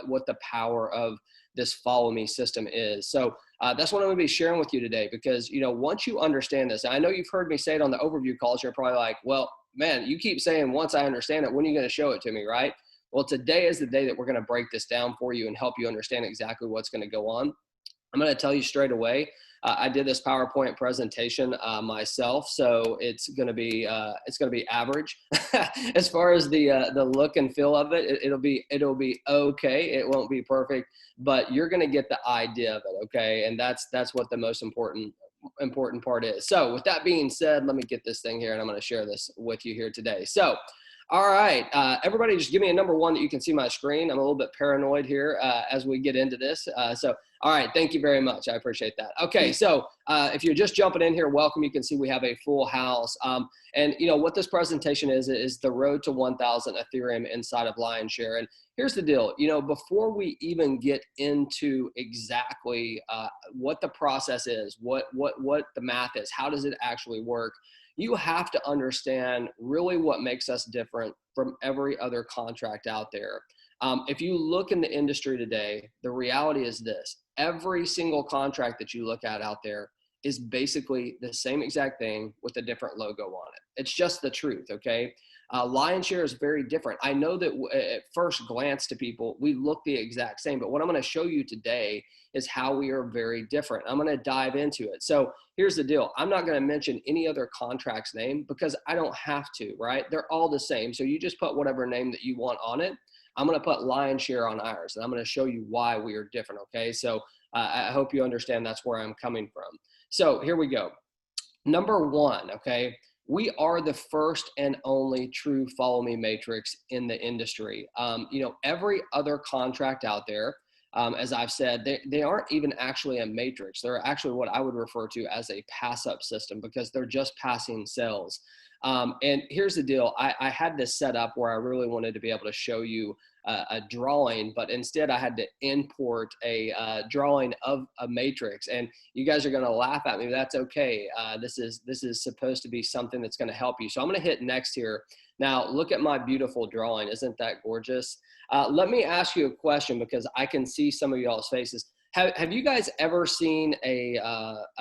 what the power of this follow me system is. So that's what I'm going to be sharing with you today, because, you know, once you understand this, and I know you've heard me say it on the overview calls, you're probably like, well, man, you keep saying once I understand it, when are you going to show it to me, right? Well, today is the day that we're going to break this down for you and help you understand exactly what's going to go on. I'm going to tell you straight away. I did this PowerPoint presentation myself, so it's going to be average as far as the look and feel of it. It'll be okay. It won't be perfect, but you're going to get the idea of it. Okay, and that's what the most important part is. So with that being said, let me get this thing here, and I'm going to share this with you here today. So. All right, everybody just give me a number one that you can see my screen. I'm a little bit paranoid here as we get into this. All right, thank you very much. I appreciate that. Okay, so if you're just jumping in here, welcome. You can see we have a full house. And you know what this presentation is the road to 1,000 Ethereum inside of Lionshare. And here's the deal, you know, before we even get into exactly what the process is, what the math is, how does it actually work, you have to understand really what makes us different from every other contract out there. If you look in the industry today, the reality is this: every single contract that you look at out there is basically the same exact thing with a different logo on it. It's just the truth, okay? Lionshare is very different. I know that at first glance to people, we look the exact same, but what I'm going to show you today is how we are very different. I'm going to dive into it. So here's the deal. I'm not going to mention any other contract's name because I don't have to, right? They're all the same. So you just put whatever name that you want on it. I'm going to put Lionshare on ours, and I'm going to show you why we are different, okay? So I hope you understand that's where I'm coming from. So here we go. Number one, okay? We are the first and only true follow me matrix in the industry. You know, every other contract out there, as I've said, they aren't even actually a matrix. They're actually what I would refer to as a pass up system, because they're just passing cells. And here's the deal. I had this set up where I really wanted to be able to show you a drawing, but instead I had to import a drawing of a matrix. And you guys are going to laugh at me, but that's okay. This is supposed to be something that's going to help you. So I'm going to hit next here. Now look at my beautiful drawing. Isn't that gorgeous? Let me ask you a question, because I can see some of y'all's faces. Have you guys ever seen a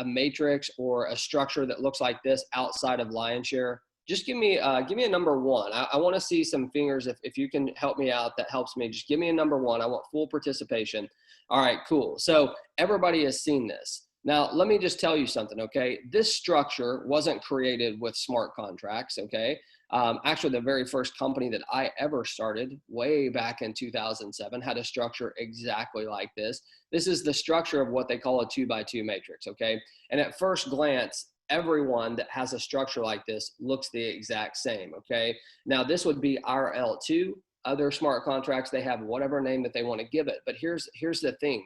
matrix or a structure that looks like this outside of Lionshare? Just give me a number one. I want to see some fingers. If you can help me out, that helps me. Just give me a number one. I want full participation. All right, cool. So everybody has seen this. Now, let me just tell you something, okay? This structure wasn't created with smart contracts, okay? Actually, the very first company that I ever started way back in 2007 had a structure exactly like this. This is the structure of what they call a 2x2 matrix, okay? And at first glance, everyone that has a structure like this looks the exact same, okay? Now, this would be our L2. Other smart contracts, they have whatever name that they want to give it. But here's the thing.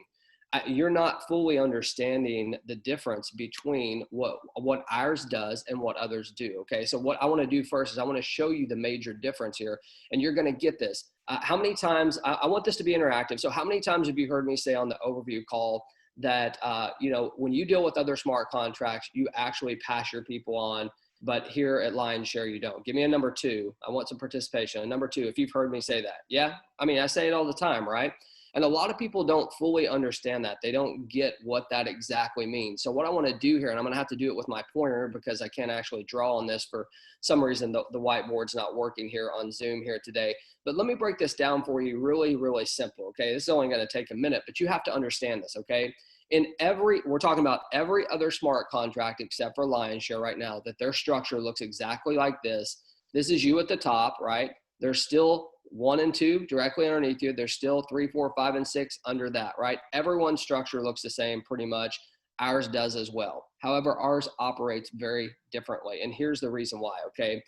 You're not fully understanding the difference between what ours does and what others do, okay? So what I want to do first is I want to show you the major difference here, and you're going to get this. How many times, I want this to be interactive, so how many times have you heard me say on the overview call that, you know, when you deal with other smart contracts, you actually pass your people on, but here at Lionshare, you don't? Give me a number two. I want some participation. A number two, if you've heard me say that. Yeah, I mean, I say it all the time, right? And a lot of people don't fully understand that. They don't get what that exactly means. So what I want to do here, and I'm going to have to do it with my pointer because I can't actually draw on this for some reason. The whiteboard's not working here on Zoom here today. But let me break this down for you really, really simple, okay? This is only going to take a minute, but you have to understand this, okay? We're talking about every other smart contract except for Lionshare right now, that their structure looks exactly like this. This is you at the top, right? There's still 1 and 2 directly underneath you. There's still 3, 4, 5, and 6 under that, right? Everyone's structure looks the same pretty much. Ours does as well. However, ours operates very differently. And here's the reason why, okay?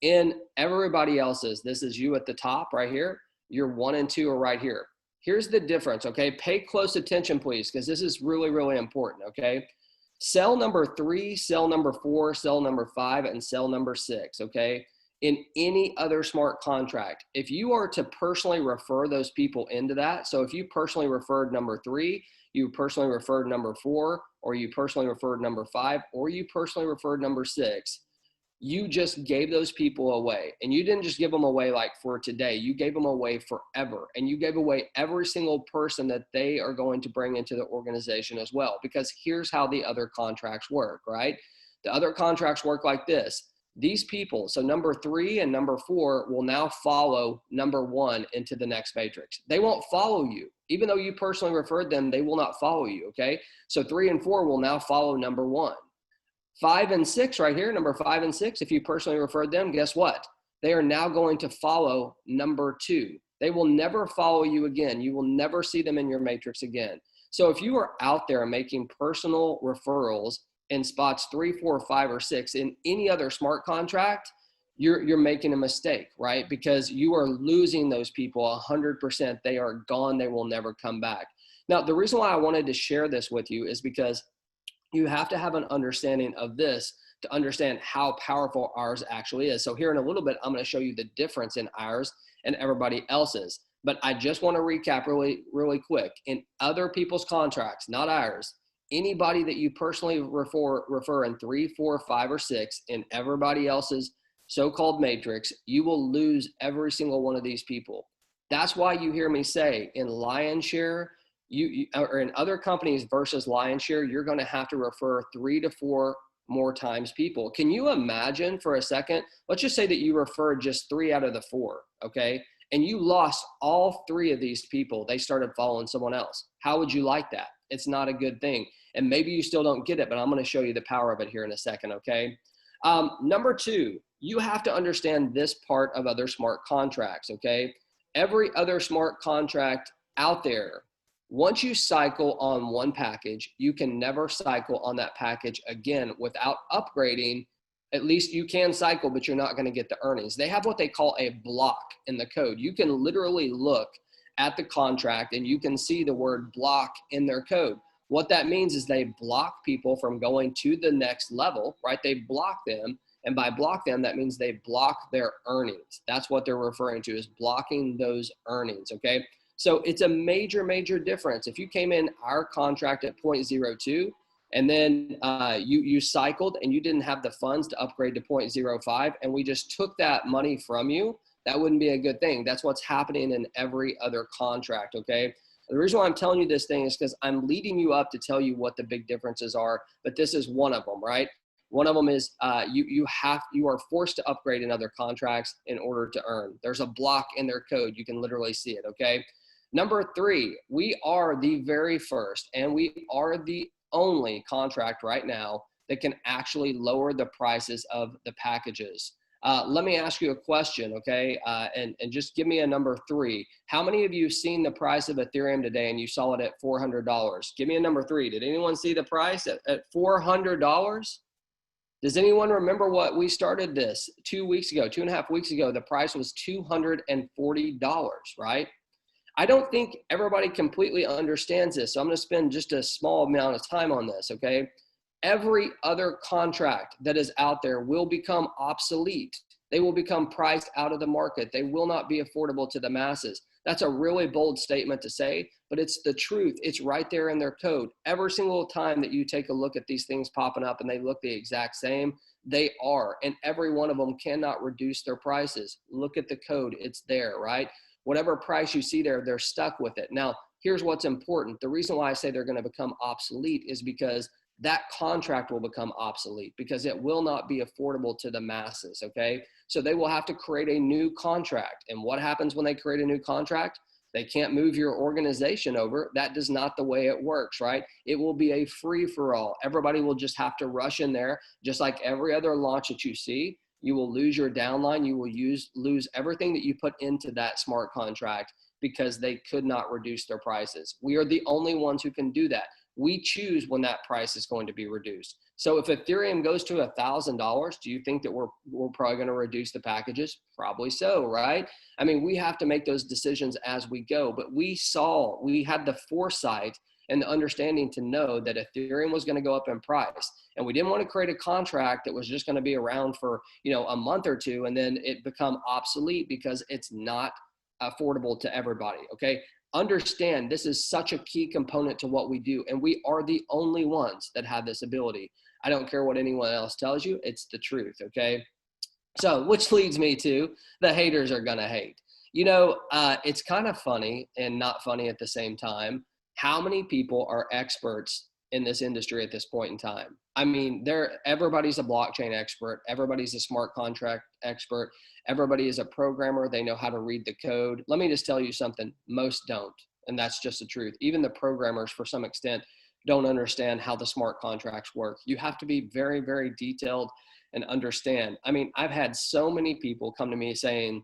In everybody else's, this is you at the top right here. Your 1 and 2 are right here. Here's the difference, okay? Pay close attention, please, because this is really, really important, okay? Cell number 3, cell number 4, cell number 5, and cell number 6, okay? In any other smart contract, if you are to personally refer those people into that, so if you personally referred number 3, you personally referred number 4, or you personally referred number 5, or you personally referred number 6, You just gave those people away, and you didn't just give them away like for today. You gave them away forever, and you gave away every single person that they are going to bring into the organization as well. Because here's how the other contracts work, right? The other contracts work like this. These people, so number 3 and number 4, will now follow number 1 into the next matrix. They won't follow you. Even though you personally referred them, they will not follow you, okay? So 3 and 4 will now follow number 1. 5 and 6 right here, number 5 and 6, if you personally referred them, guess what? They are now going to follow number 2. They will never follow you again. You will never see them in your matrix again. So if you are out there making personal referrals in spots 3, 4, 5, or 6 in any other smart contract, you're making a mistake, right? Because you are losing those people 100%. They are gone. They will never come back. Now, the reason why I wanted to share this with you is because you have to have an understanding of this to understand how powerful ours actually is. So here in a little bit, I'm going to show you the difference in ours and everybody else's. But I just want to recap really quick. In other people's contracts, not ours, anybody that you personally refer in 3, 4, 5, or 6 in everybody else's so-called matrix, you will lose every single one of these people. That's why you hear me say in lion's share, or in other companies versus lion's share, you're going to have to refer 3 to 4 more times people. Can you imagine for a second, let's just say that you referred just 3 out of the 4, okay? And you lost all 3 of these people. They started following someone else. How would you like that? It's not a good thing. And maybe you still don't get it, but I'm going to show you the power of it here in a second, okay? Number 2, you have to understand this part of other smart contracts, okay? Every other smart contract out there, once you cycle on one package, you can never cycle on that package again without upgrading. At least you can cycle, but you're not going to get the earnings. They have what they call a block in the code. You can literally look at the contract and you can see the word block in their code. What that means is they block people from going to the next level, right? They block them. And by block them, that means they block their earnings. That's what they're referring to, is blocking those earnings, okay? So it's a major, major difference. If you came in our contract at 0.02 and then you cycled and you didn't have the funds to upgrade to 0.05 and we just took that money from you, that wouldn't be a good thing. That's what's happening in every other contract, okay? The reason why I'm telling you this thing is because I'm leading you up to tell you what the big differences are, but this is one of them, right? One of them is you are forced to upgrade in other contracts in order to earn. There's a block in their code. You can literally see it, okay? Number 3, we are the very first and we are the only contract right now that can actually lower the prices of the packages. Let me ask you a question, okay? And just give me a number 3. How many of you seen the price of Ethereum today and you saw it at $400? Give me a number 3. Did anyone see the price at $400? Does anyone remember what we started this 2 weeks ago, 2.5 weeks ago? The price was $240, right? I don't think everybody completely understands this, so I'm going to spend just a small amount of time on this, okay? Every other contract that is out there will become obsolete. They will become priced out of the market. They will not be affordable to the masses. That's a really bold statement to say, but it's the truth. It's right there in their code. Every single time that you take a look at these things popping up and they look the exact same, they are, and every one of them cannot reduce their prices. Look at the code. It's there, right? Whatever price you see there, they're stuck with it. Now, here's what's important. The reason why I say they're going to become obsolete is because that contract will become obsolete because it will not be affordable to the masses, okay? So they will have to create a new contract. And what happens when they create a new contract? They can't move your organization over. That is not the way it works, right? It will be a free-for-all. Everybody will just have to rush in there, just like every other launch that you see. You will lose your downline. You will lose everything that you put into that smart contract because they could not reduce their prices. We are the only ones who can do that. We choose when that price is going to be reduced. So if Ethereum goes to $1,000, do you think that we're probably going to reduce the packages? Probably so, right? I mean, we have to make those decisions as we go, but we had the foresight and the understanding to know that Ethereum was going to go up in price. And we didn't want to create a contract that was just going to be around for, a month or two and then it become obsolete because it's not affordable to everybody, okay? Understand this is such a key component to what we do, and we are the only ones that have this ability. I don't care what anyone else tells you. It's the truth. Okay. So, which leads me to the haters are going to hate. It's kind of funny and not funny at the same time. How many people are experts in this industry at this point in time? I mean, everybody's a blockchain expert. Everybody's a smart contract expert. Everybody is a programmer. They know how to read the code. Let me just tell you something. Most don't. And that's just the truth. Even the programmers, for some extent, don't understand how the smart contracts work. You have to be very, very detailed and understand. I mean, I've had so many people come to me saying,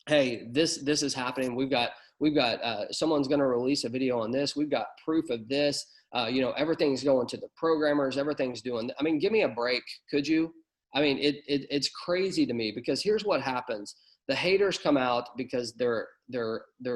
hey, this is happening. We've got someone's going to release a video on this. We've got proof of this. Everything's going to the programmers. Everything's doing. I mean, give me a break, could you? I mean, it's crazy to me, because here's what happens. The haters come out because they're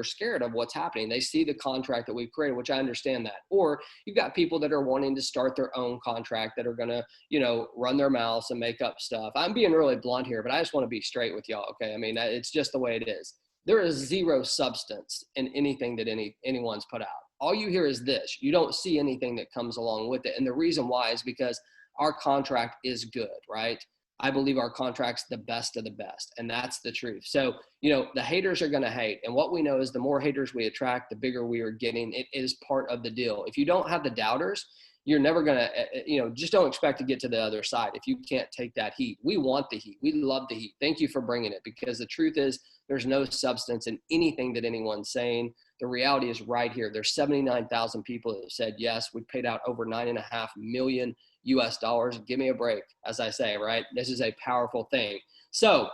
scared of what's happening. They see the contract that we've created, which I understand that. Or you've got people that are wanting to start their own contract that are going to, run their mouths and make up stuff. I'm being really blunt here, but I just want to be straight with y'all. Okay. I mean, it's just the way it is. There is zero substance in anything that anyone's put out. All you hear is this. You don't see anything that comes along with it. And the reason why is because our contract is good, right? I believe our contract's the best of the best, and that's the truth. So, the haters are going to hate. And what we know is the more haters we attract, the bigger we are getting. It is part of the deal. If you don't have the doubters, you're never going to, just don't expect to get to the other side if you can't take that heat. We want the heat. We love the heat. Thank you for bringing it, because the truth is there's no substance in anything that anyone's saying. The reality is right here. There's 79,000 people that have said yes. We paid out over $9.5 million US dollars. Give me a break, as I say, right? This is a powerful thing. So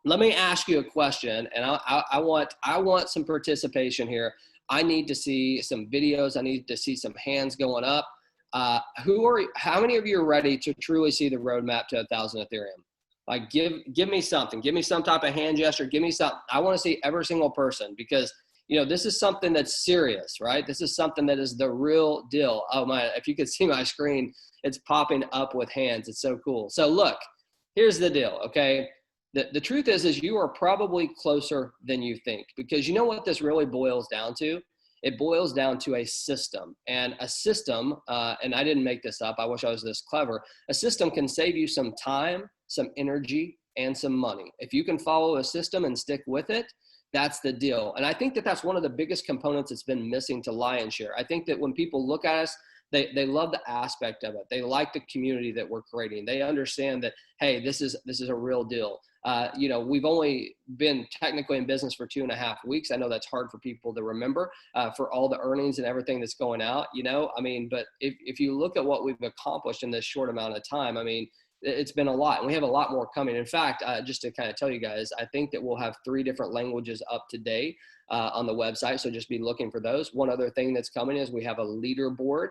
let me ask you a question, and I want some participation here. I need to see some videos. I need to see some hands going up. How many of you are ready to truly see the roadmap to 1,000 Ethereum? Like, give me something. Give me some type of hand gesture. Give me something. I want to see every single person, because this is something that's serious, right? This is something that is the real deal. Oh my, if you could see my screen, it's popping up with hands. It's so cool. So look, here's the deal, okay? The truth is you are probably closer than you think, because you know what this really boils down to? It boils down to a system. And a system, and I didn't make this up, I wish I was this clever, a system can save you some time, some energy, and some money. If you can follow a system and stick with it, that's the deal. And I think that that's one of the biggest components that's been missing to Lionshare. I think that when people look at us, they love the aspect of it. They like the community that we're creating. They understand that, hey, this is a real deal. We've only been technically in business for 2.5 weeks. I know that's hard for people to remember, for all the earnings and everything that's going out, but if you look at what we've accomplished in this short amount of time, I mean, it's been a lot, and we have a lot more coming. In fact, just to kind of tell you guys, I think that we'll have 3 different languages up today on the website. So just be looking for those. One other thing that's coming is we have a leaderboard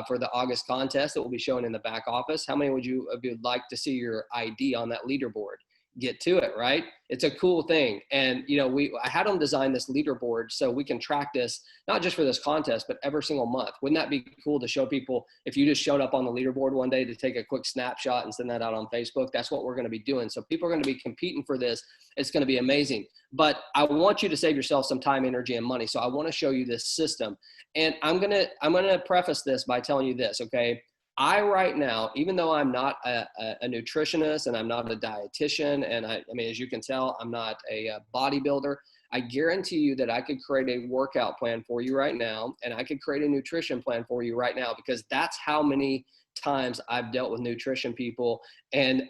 for the August contest that will be shown in the back office. How many would you like to see your ID on that leaderboard? Get to it, right? It's a cool thing. And, I had them design this leaderboard so we can track this, not just for this contest, but every single month. Wouldn't that be cool to show people, if you just showed up on the leaderboard one day, to take a quick snapshot and send that out on Facebook? That's what we're going to be doing. So people are going to be competing for this. It's going to be amazing. But I want you to save yourself some time, energy, and money. So I want to show you this system. And I'm going to preface this by telling you this, okay? I right now, even though I'm not a nutritionist and I'm not a dietitian, and I mean, as you can tell, I'm not a bodybuilder, I guarantee you that I could create a workout plan for you right now, and I could create a nutrition plan for you right now, because that's how many times I've dealt with nutrition people and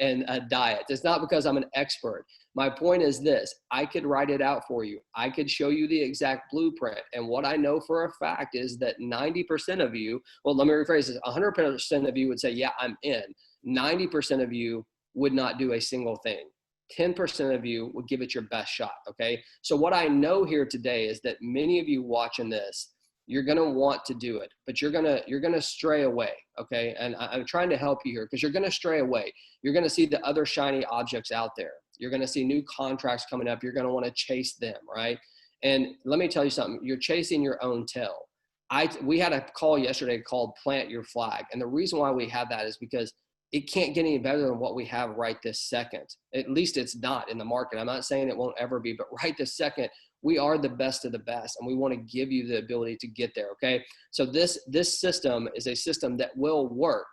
diet. It's not because I'm an expert. My point is this: I could write it out for you. I could show you the exact blueprint. And what I know for a fact is that 90% of you, well, let me rephrase this, 100% of you would say, yeah, I'm in. 90% of you would not do a single thing. 10% of you would give it your best shot, okay? So what I know here today is that many of you watching this, you're going to want to do it, but you're going to stray away. Okay. And I'm trying to help you here, because you're going to stray away. You're going to see the other shiny objects out there. You're going to see new contracts coming up. You're going to want to chase them. Right. And let me tell you something, you're chasing your own tail. We had a call yesterday called Plant Your Flag. And the reason why we have that is because it can't get any better than what we have right this second. At least it's not in the market. I'm not saying it won't ever be, but right this second, we are the best of the best, and we want to give you the ability to get there, okay? So this system is a system that will work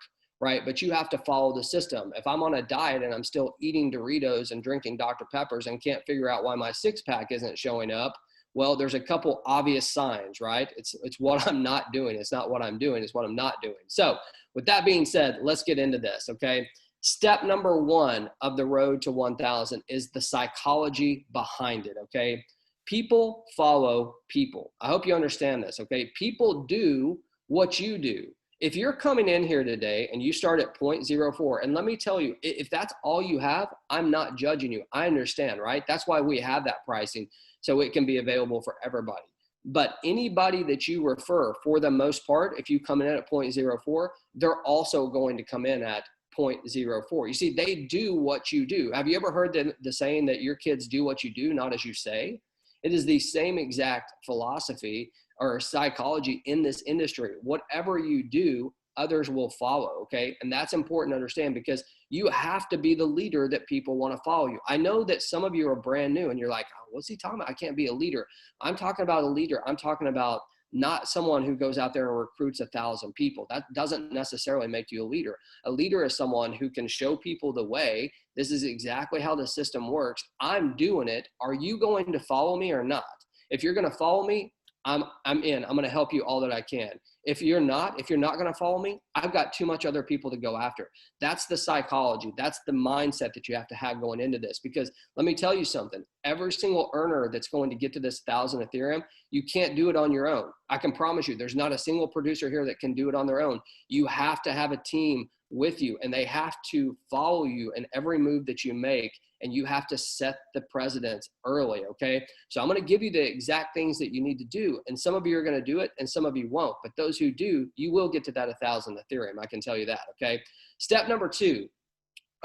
right? But you have to follow the system. If I'm on a diet and I'm still eating Doritos and drinking Dr. Peppers and can't figure out why my six pack isn't showing up, well, there's a couple obvious signs, right? It's what I'm not doing. It's not what I'm doing. It's what I'm not doing. So with that being said, let's get into this, okay? Step number one of the road to 1,000 is the psychology behind it, okay? People follow people. I hope you understand this, okay? People do what you do. If you're coming in here today and you start at 0.04, and let me tell you, if that's all you have, I'm not judging you. I understand, right? That's why we have that pricing, so it can be available for everybody. But anybody that you refer, for the most part, if you come in at 0.04, they're also going to come in at 0.04. You see, they do what you do. Have you ever heard the saying that your kids do what you do, not as you say? It is the same exact philosophy or psychology in this industry. Whatever you do, others will follow, okay? And that's important to understand, because you have to be the leader that people want to follow you. I know that some of you are brand new and you're like, oh, what's he talking about? I can't be a leader. I'm talking about a leader. I'm talking about not someone who goes out there and recruits 1,000 people. That doesn't necessarily make you a leader. A leader is someone who can show people the way. This is exactly how the system works. I'm doing it. Are you going to follow me or not? If you're going to follow me, I'm in. I'm going to help you all that I can. If you're not going to follow me, I've got too much other people to go after. That's the psychology. That's the mindset that you have to have going into this. Because let me tell you something, every single earner that's going to get to this 1,000 Ethereum, you can't do it on your own. I can promise you, there's not a single producer here that can do it on their own. You have to have a team with you, and they have to follow you in every move that you make, and you have to set the precedence early, okay? So I'm gonna give you the exact things that you need to do, and some of you are gonna do it and some of you won't, but those who do, you will get to that 1,000 Ethereum, I can tell you that, okay? Step number two,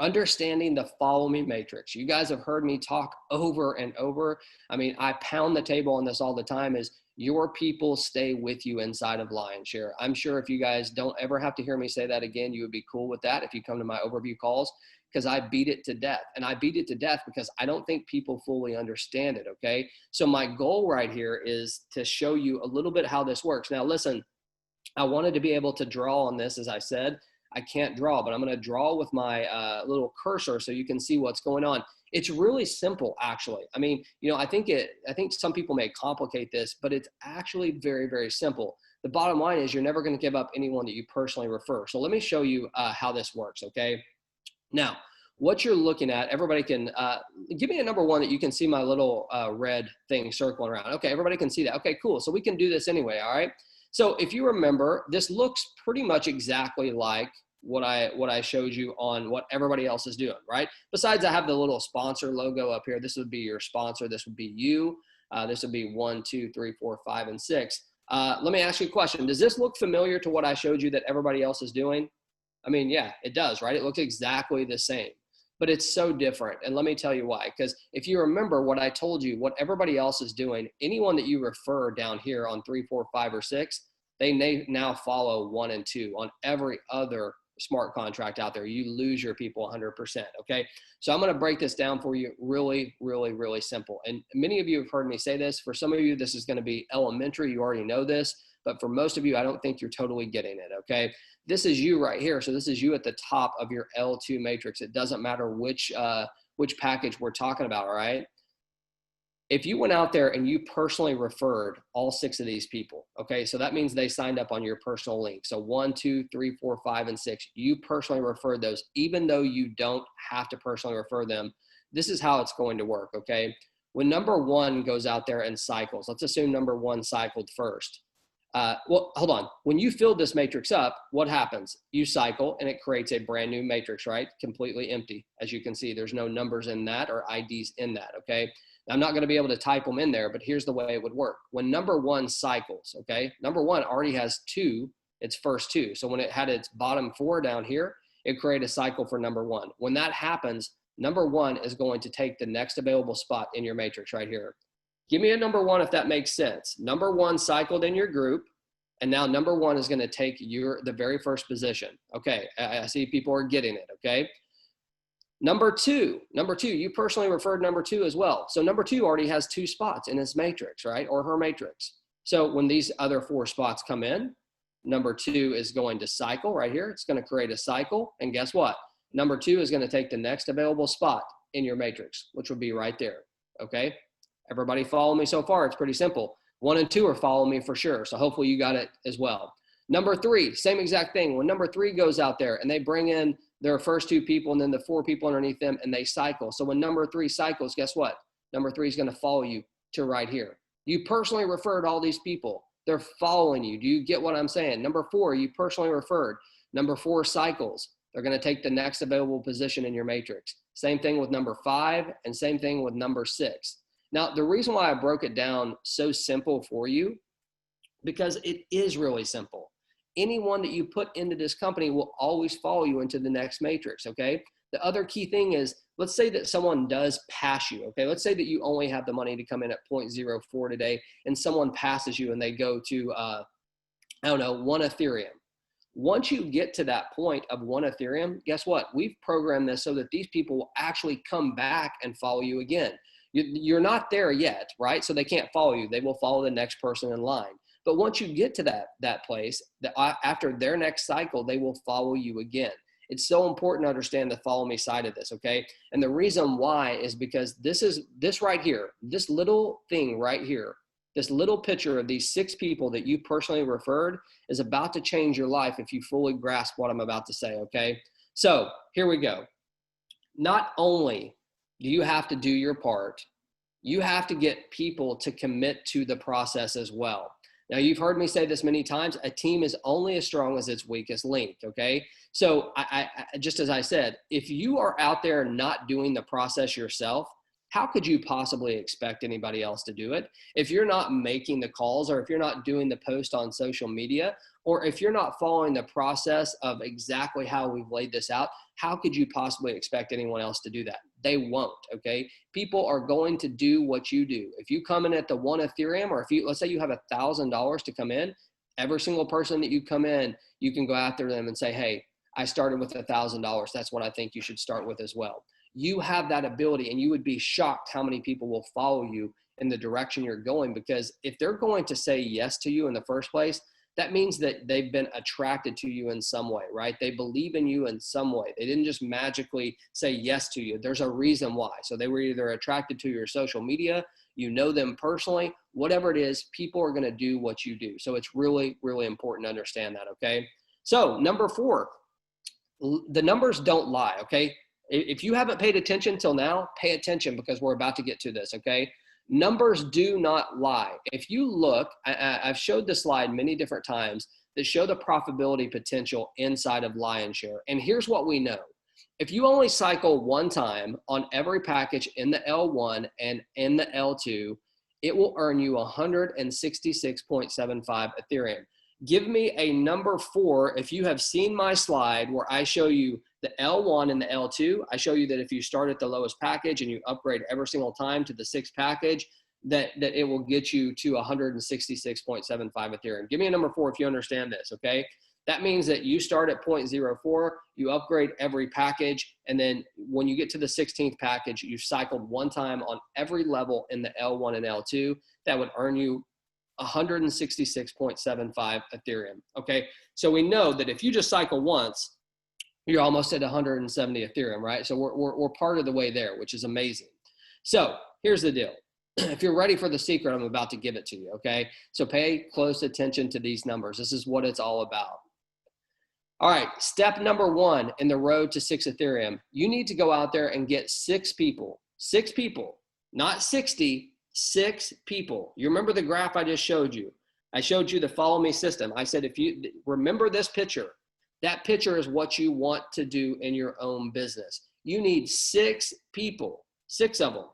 understanding the follow me matrix. You guys have heard me talk over and over. I mean, I pound the table on this all the time, is your people stay with you inside of Lionshare. I'm sure if you guys don't ever have to hear me say that again, you would be cool with that if you come to my overview calls, because I beat it to death. And I beat it to death because I don't think people fully understand it, okay? So my goal right here is to show you a little bit how this works. Now listen, I wanted to be able to draw on this, as I said. I can't draw, but I'm going to draw with my little cursor so you can see what's going on. It's really simple, actually. I mean, you know, I think some people may complicate this, but it's actually very, very simple. The bottom line is you're never going to give up anyone that you personally refer. So let me show you how this works, okay? Now, what you're looking at, everybody can, give me a number one that you can see my little red thing circling around. Okay, everybody can see that. Okay, cool. So we can do this anyway, all right? So if you remember, this looks pretty much exactly like what I showed you on what everybody else is doing, right? Besides, I have the little sponsor logo up here. This would be your sponsor. This would be you. This would be 1, 2, 3, 4, 5, and 6. Let me ask you a question. Does this look familiar to what I showed you that everybody else is doing? I mean, yeah, it does, right? It looks exactly the same, but it's so different. And let me tell you why. Because if you remember what I told you, what everybody else is doing, anyone that you refer down here on 3, 4, 5, or 6, they now follow 1 and 2 on every other smart contract out there. You lose your people 100%, okay? So I'm going to break this down for you really, really, really simple. And many of you have heard me say this. For some of you, this is going to be elementary. You already know this. But for most of you, I don't think you're totally getting it, okay? This is you right here. So this is you at the top of your L2 matrix. It doesn't matter which package we're talking about, all right? If you went out there and you personally referred all 6 of these people, okay, so that means they signed up on your personal link. So 1, 2, 3, 4, 5, and 6, you personally referred those, even though you don't have to personally refer them. This is how it's going to work, okay? When number 1 goes out there and cycles, let's assume number 1 cycled first. Well, hold on. When you fill this matrix up, what happens? You cycle and it creates a brand new matrix, right? Completely empty. As you can see, there's no numbers in that or IDs in that, okay? I'm not going to be able to type them in there, but here's the way it would work. When number 1 cycles, okay, number 1 already has 2, its first 2. So when it had its bottom 4 down here, it created a cycle for number 1. When that happens, number 1 is going to take the next available spot in your matrix right here. Give me a number 1 if that makes sense. Number 1 cycled in your group, and now number 1 is going to take the very first position. Okay, I see people are getting it, okay? Number two, you personally referred number 2 as well. So number 2 already has 2 spots in his matrix, right? Or her matrix. So when these other 4 spots come in, Number 2 is going to cycle right here. It's going to create a cycle. And guess what? Number 2 is going to take the next available spot in your matrix, which will be right there. Okay. Everybody follow me so far? It's pretty simple. 1 and 2 are following me for sure. So hopefully you got it as well. Number 3, same exact thing. When number 3 goes out there and they bring in their first 2 people and then the 4 people underneath them and they cycle. So when number 3 cycles, guess what? Number 3 is going to follow you to right here. You personally referred all these people. They're following you. Do you get what I'm saying? Number 4, you personally referred. Number 4 cycles. They're going to take the next available position in your matrix. Same thing with number 5 and same thing with number 6. Now, the reason why I broke it down so simple for you, because it is really simple. Anyone that you put into this company will always follow you into the next matrix, okay? The other key thing is, let's say that someone does pass you, okay? Let's say that you only have the money to come in at 0.04 today and someone passes you and they go to, I don't know, 1 Ethereum. Once you get to that point of 1 Ethereum, guess what? We've programmed this so that these people will actually come back and follow you again. You're not there yet, right? So they can't follow you. They will follow the next person in line. But once you get to that place, after their next cycle, they will follow you again. It's so important to understand the follow me side of this, okay? And the reason why is because this right here, this little thing right here, this little picture of these 6 people that you personally referred is about to change your life if you fully grasp what I'm about to say, okay? So here we go. Not only do you have to do your part, you have to get people to commit to the process as well. Now, you've heard me say this many times, a team is only as strong as its weakest link, okay? So I just as I said, if you are out there not doing the process yourself, how could you possibly expect anybody else to do it? If you're not making the calls, or if you're not doing the post on social media, or if you're not following the process of exactly how we've laid this out, how could you possibly expect anyone else to do that? They won't, okay? People are going to do what you do. If you come in at the 1 Ethereum, or if you, let's say you have $1,000 to come in, every single person that you come in, you can go after them and say, hey, I started with $1,000. That's what I think you should start with as well. You have that ability, and you would be shocked how many people will follow you in the direction you're going, because if they're going to say yes to you in the first place, that means that they've been attracted to you in some way, right? They believe in you in some way. They didn't just magically say yes to you. There's a reason why. So they were either attracted to your social media, you know them personally, whatever it is, people are going to do what you do. So it's really, really important to understand that, okay? So number 4, the numbers don't lie, okay? If you haven't paid attention till now, pay attention, because we're about to get to this, okay? Numbers do not lie. If you look, I've showed this slide many different times that show the profitability potential inside of Lionshare. And here's what we know. If you only cycle 1 time on every package in the L1 and in the L2, it will earn you 166.75 Ethereum. Give me a number 4 if you have seen my slide where I show you the L1 and the L2. I show you that if you start at the lowest package and you upgrade every single time to the 6th package, that it will get you to 166.75 Ethereum. Give me a number 4 if you understand this, okay? That means that you start at 0.04, you upgrade every package, and then when you get to the 16th package, you've cycled 1 time on every level in the L1 and L2. That would earn you 166.75 Ethereum, okay? So we know that if you just cycle once, you're almost at 170 Ethereum, right? So we're part of the way there, which is amazing. So here's the deal. If you're ready for the secret, I'm about to give it to you, okay? So pay close attention to these numbers. This is what it's all about. All right, step number 1 in the road to 6 Ethereum, you need to go out there and get 6 people, not 60, 6 people. You remember the graph I just showed you? I showed you the follow me system. I said, if you remember this picture, that picture is what you want to do in your own business. You need 6 people, 6 of them,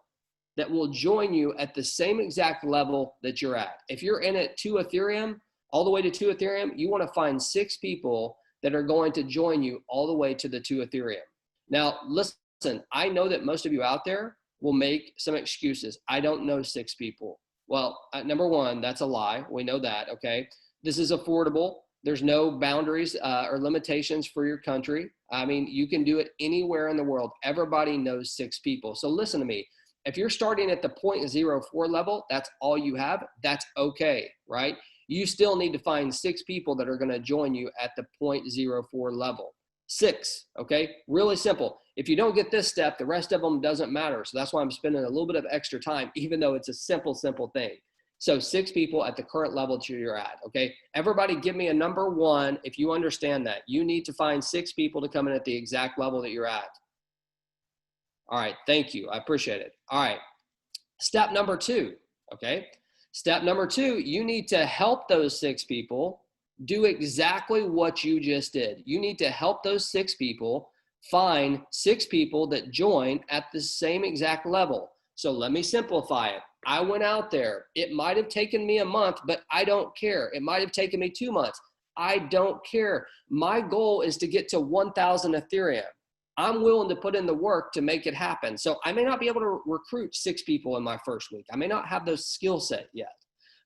that will join you at the same exact level that you're at. If you're in at 2 Ethereum, all the way to 2 Ethereum, you want to find 6 people that are going to join you all the way to the 2 Ethereum. Now, listen, I know that most of you out there will make some excuses. I don't know 6 people. Well, number 1, that's a lie. We know that, okay? This is affordable. There's no boundaries or limitations for your country. I mean, you can do it anywhere in the world. Everybody knows 6 people. So listen to me. If you're starting at the 0.04 level, that's all you have. That's okay, right? you still need to find 6 people that are going to join you at the 0.04 level. 6, okay? Really simple. If you don't get this step, the rest of them doesn't matter. So that's why I'm spending a little bit of extra time, even though it's a simple thing. So 6 people at the current level that you're at, okay? Everybody give me a number 1 if you understand that. You need to find 6 people to come in at the exact level that you're at. All right, thank you. I appreciate it. All right, step number 2, okay? Step number 2, you need to help those 6 people do exactly what you just did. You need to help those 6 people find 6 people that join at the same exact level. So let me simplify it. I went out there. It might have taken me a month, but I don't care. It might have taken me 2 months. I don't care. My goal is to get to 1,000 Ethereum. I'm willing to put in the work to make it happen. So I may not be able to recruit 6 people in my first week. I may not have those skill set yet,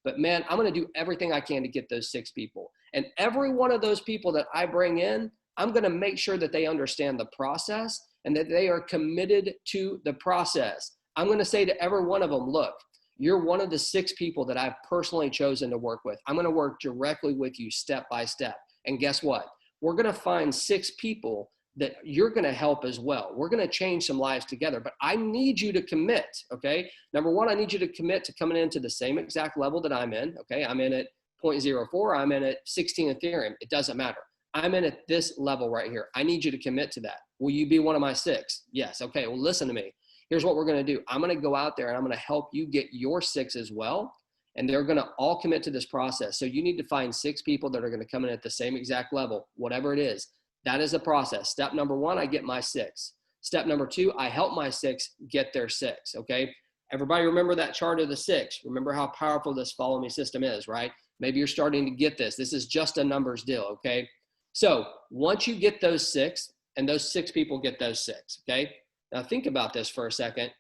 but man, I'm going to do everything I can to get those 6 people. And every one of those people that I bring in, I'm going to make sure that they understand the process and that they are committed to the process. I'm going to say to every one of them, look, you're one of the 6 people that I've personally chosen to work with. I'm going to work directly with you step by step. And guess what? We're going to find 6 people that you're going to help as well. We're going to change some lives together, but I need you to commit, okay? Number 1, I need you to commit to coming into the same exact level that I'm in, okay? I'm in at 0.04, I'm in at 16 Ethereum. It doesn't matter. I'm in at this level right here. I need you to commit to that. Will you be one of my 6? Yes. Okay, well, listen to me. Here's what we're going to do. I'm going to go out there and I'm going to help you get your 6 as well. And they're going to all commit to this process. So you need to find 6 people that are going to come in at the same exact level, whatever it is. That is the process. Step number 1, I get my 6. Step number 2, I help my 6 get their 6, okay? Everybody remember that chart of the 6. Remember how powerful this follow me system is, right? Maybe you're starting to get this. This is just a numbers deal, okay? So once you get those 6 and those 6 people get those 6, okay? Now think about this for a second.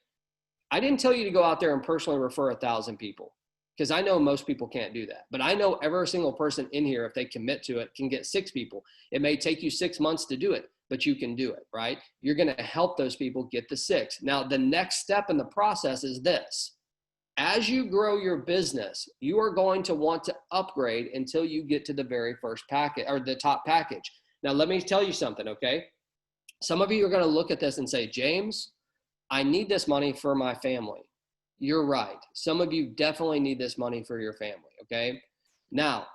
I didn't tell you to go out there and personally refer 1,000 people because I know most people can't do that. But I know every single person in here, if they commit to it, can get 6 people. It may take you 6 months to do it, but you can do it, right? You're going to help those people get the 6. Now, the next step in the process is this. As you grow your business, you are going to want to upgrade until you get to the very first package or the top package. Now, let me tell you something, okay? Some of you are going to look at this and say, James, I need this money for my family. You're right. Some of you definitely need this money for your family, okay? Now,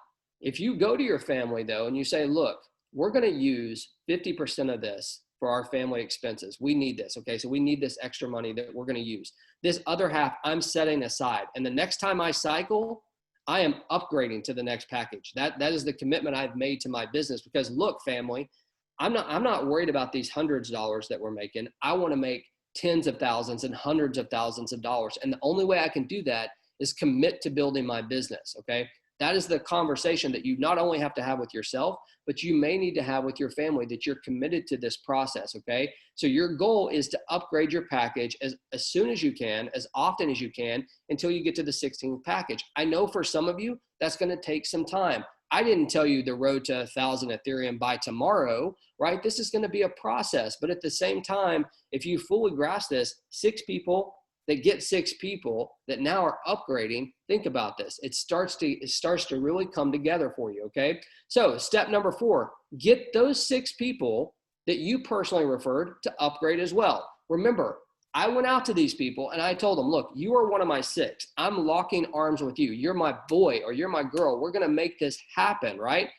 if you go to your family, though, and you say, look, we're going to use 50% of this for our family expenses. We need this, okay? So we need this extra money that we're going to use. This other half, I'm setting aside. And the next time I cycle, I am upgrading to the next package. That is the commitment I've made to my business because, look, family, I'm not worried about these hundreds of dollars that we're making. I want to make tens of thousands and hundreds of thousands of dollars. And the only way I can do that is commit to building my business, okay? That is the conversation that you not only have to have with yourself, but you may need to have with your family that you're committed to this process, okay? So your goal is to upgrade your package as soon as you can, as often as you can, until you get to the 16th package. I know for some of you, that's gonna take some time. I didn't tell you the road to 1,000 Ethereum by tomorrow, right? This is going to be a process. But at the same time, if you fully grasp this, 6 people that get 6 people that now are upgrading, think about this. It starts to really come together for you, okay? So step number 4, get those 6 people that you personally referred to upgrade as well. Remember, I went out to these people and I told them, look, you are one of my 6. I'm locking arms with you. You're my boy or you're my girl. We're going to make this happen, right?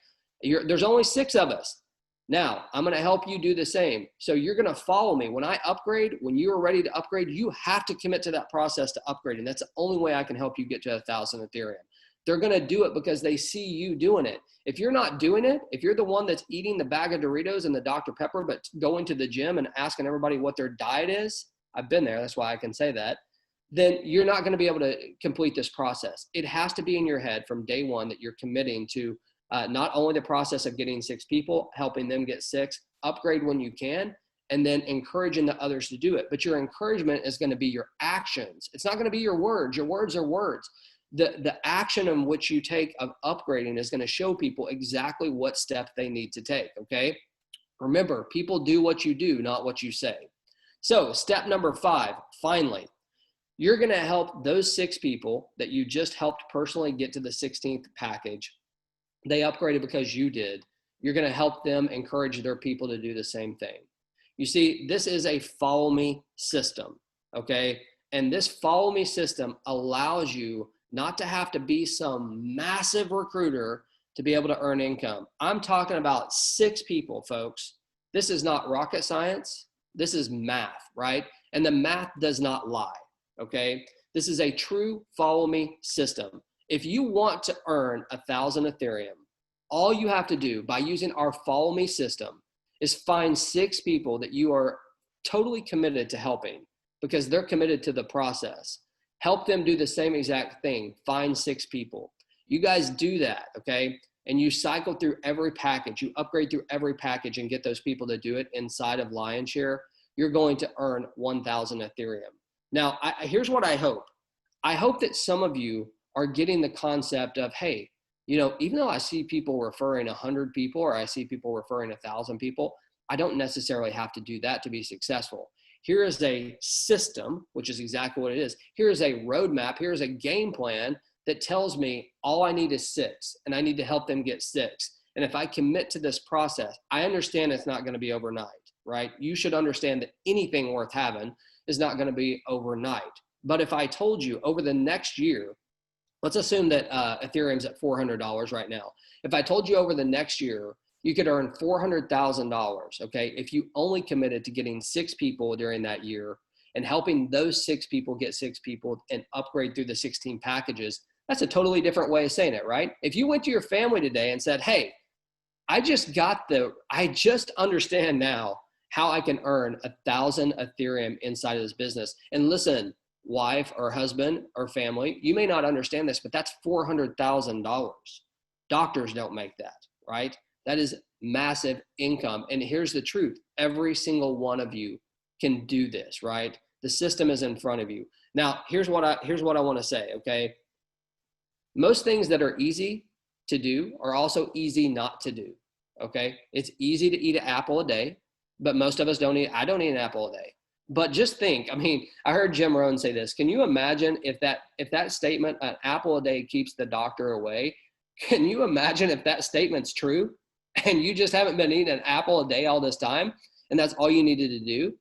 There's only 6 of us. Now, I'm going to help you do the same. So you're going to follow me. When I upgrade, when you are ready to upgrade, you have to commit to that process to upgrade. And that's the only way I can help you get to 1,000 Ethereum. They're going to do it because they see you doing it. If you're not doing it, if you're the one that's eating the bag of Doritos and the Dr. Pepper, but going to the gym and asking everybody what their diet is, I've been there, that's why I can say that, then you're not going to be able to complete this process. It has to be in your head from day one that you're committing to not only the process of getting 6 people, helping them get 6, upgrade when you can, and then encouraging the others to do it. But your encouragement is going to be your actions. It's not going to be your words. Your words are words. The action in which you take of upgrading is going to show people exactly what step they need to take, okay? Remember, people do what you do, not what you say. So step number 5, finally, You're going to help those 6 people that you just helped personally get to the 16th package. They upgraded because you did. You're going to help them encourage their people to do the same thing. You see, this is a follow me system, okay? And this follow me system allows you not to have to be some massive recruiter to be able to earn income. I'm talking about 6 people, folks. This is not rocket science. This is math, right? And the math does not lie, okay? This is a true follow me system. If you want to earn 1,000 Ethereum, all you have to do by using our follow me system is find 6 people that you are totally committed to helping because they're committed to the process. Help them do the same exact thing. Find 6 people. You guys do that, okay? And you cycle through every package. You upgrade through every package and get those people to do it inside of Lionshare. You're going to earn 1,000 Ethereum. Now, here's what I hope. I hope that some of you are getting the concept of, hey, you know, even though I see people referring 100 people or I see people referring 1,000 people, I don't necessarily have to do that to be successful. Here is a system, which is exactly what it is. Here is a roadmap. Here is a game plan that tells me all I need is 6 and I need to help them get 6. And if I commit to this process, I understand it's not going to be overnight, right? You should understand that anything worth having is not going to be overnight. But if I told you over the next year, let's assume that Ethereum's at $400 right now. If I told you over the next year, you could earn $400,000, okay? If you only committed to getting 6 people during that year and helping those 6 people get 6 people and upgrade through the 16 packages, that's a totally different way of saying it, right? If you went to your family today and said, hey, I just understand now how I can earn 1,000 Ethereum inside of this business. And listen, wife or husband or family, you may not understand this, but that's $400,000. Doctors don't make that, right? That is massive income. And here's the truth. Every single one of you can do this, right? The system is in front of you. Now, here's what I want to say, okay? Most things that are easy to do are also easy not to do, okay? It's easy to eat an apple a day, but most of us I don't eat an apple a day. But just think, I mean, I heard Jim Rohn say this. Can you imagine if that statement, an apple a day keeps the doctor away? Can you imagine if that statement's true and you just haven't been eating an apple a day all this time and that's all you needed to do?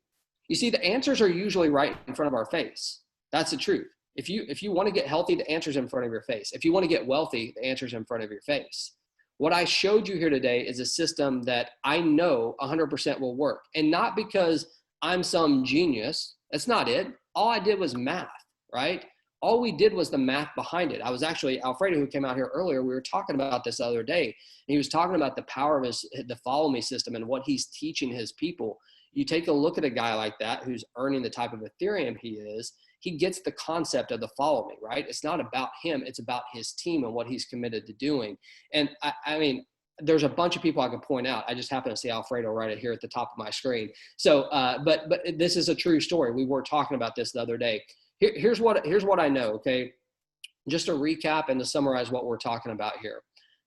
You see, the answers are usually right in front of our face. That's the truth. If you want to get healthy, the answer's in front of your face. If you want to get wealthy, the answer's in front of your face. What I showed you here today is a system that I know 100% will work. And not because I'm some genius. That's not it. All I did was math, right? All we did was the math behind it. I was actually, Alfredo, who came out here earlier, we were talking about this the other day. And he was talking about the power of the follow me system and what he's teaching his people. You take a look at a guy like that who's earning the type of Ethereum he is, he gets the concept of the follow me, right? It's not about him. It's about his team and what he's committed to doing. And I mean, there's a bunch of people I can point out. I just happen to see Alfredo right here at the top of my screen. So, but this is a true story. We were talking about this the other day. Here's what I know, okay? Just to recap and to summarize what we're talking about here.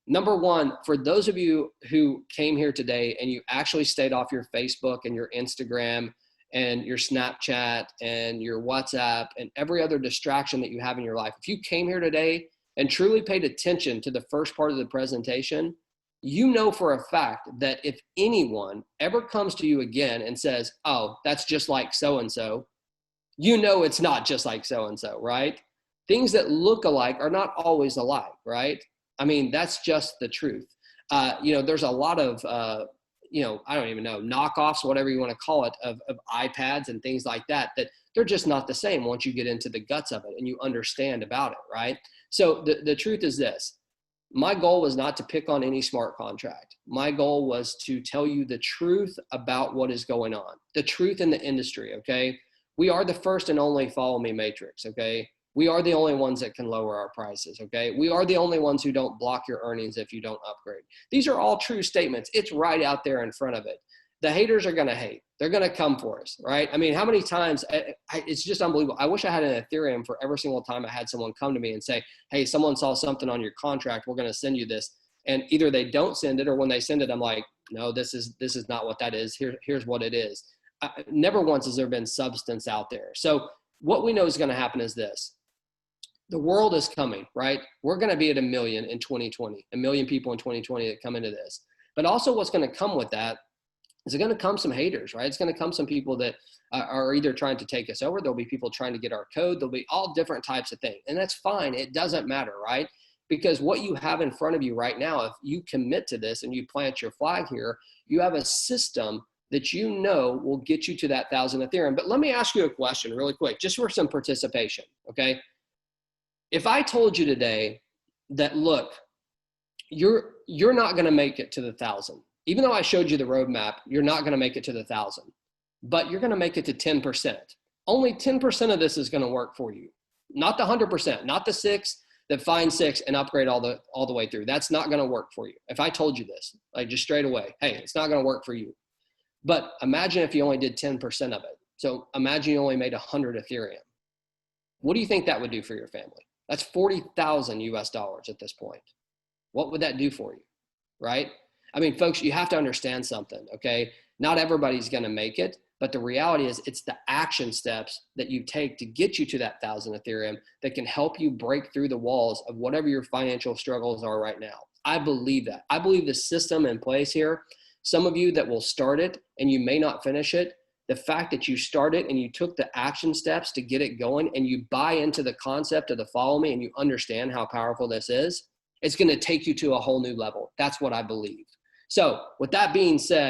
Number one, for those of you who came here today and you actually stayed off your Facebook and your Instagram and your Snapchat and your WhatsApp and every other distraction that you have in your life, if you came here today and truly paid attention to the first part of the presentation, you know for a fact that if anyone ever comes to you again and says, oh, that's just like so-and-so, you know it's not just like so-and-so, right? Things that look alike are not always alike, right? I mean, that's just the truth. There's a lot of, I don't even know, knockoffs, whatever you want to call it, of iPads and things like that they're just not the same once you get into the guts of it and you understand about it, right? So the truth is this. My goal was not to pick on any smart contract. My goal was to tell you the truth about what is going on, the truth in the industry, okay? We are the first and only follow me matrix, okay? We are the only ones that can lower our prices, okay? We are the only ones who don't block your earnings if you don't upgrade. These are all true statements. It's right out there in front of it. The haters are gonna hate. They're gonna come for us, right? I mean, how many times, it's just unbelievable. I wish I had an Ethereum for every single time I had someone come to me and say, hey, someone saw something on your contract, we're gonna send you this. And either they don't send it, or when they send it, I'm like, no, this is not what that is. Here's what it is. Never once has there been substance out there. So what we know is going to happen is this. The world is coming, right? We're going to be at 1 million in 2020, 1 million people in 2020 that come into this. But also what's going to come with that is going to come some haters, right? It's going to come some people that are either trying to take us over. There'll be people trying to get our code. There'll be all different types of things. And that's fine. It doesn't matter, right? Because what you have in front of you right now, if you commit to this and you plant your flag here, you have a system that you know will get you to that 1,000 Ethereum. But let me ask you a question really quick, just for some participation, okay? If I told you today that, look, you're not going to make it to the 1,000, even though I showed you the roadmap, you're not going to make it to the 1,000, but you're going to make it to 10%. Only 10% of this is going to work for you, not the 100%, not the 6 that find 6 and upgrade all the way through. That's not going to work for you. If I told you this, like just straight away, hey, it's not going to work for you. But imagine if you only did 10% of it. So imagine you only made 100 Ethereum. What do you think that would do for your family? That's 40,000 US dollars at this point. What would that do for you, right? I mean, folks, you have to understand something, okay? Not everybody's going to make it, but the reality is it's the action steps that you take to get you to that 1,000 Ethereum that can help you break through the walls of whatever your financial struggles are right now. I believe that. I believe the system in place here, some of you that will start it and you may not finish it, the fact that you started and you took the action steps to get it going and you buy into the concept of the follow me and you understand how powerful this is, it's going to take you to a whole new level. That's what I believe. So with that being said,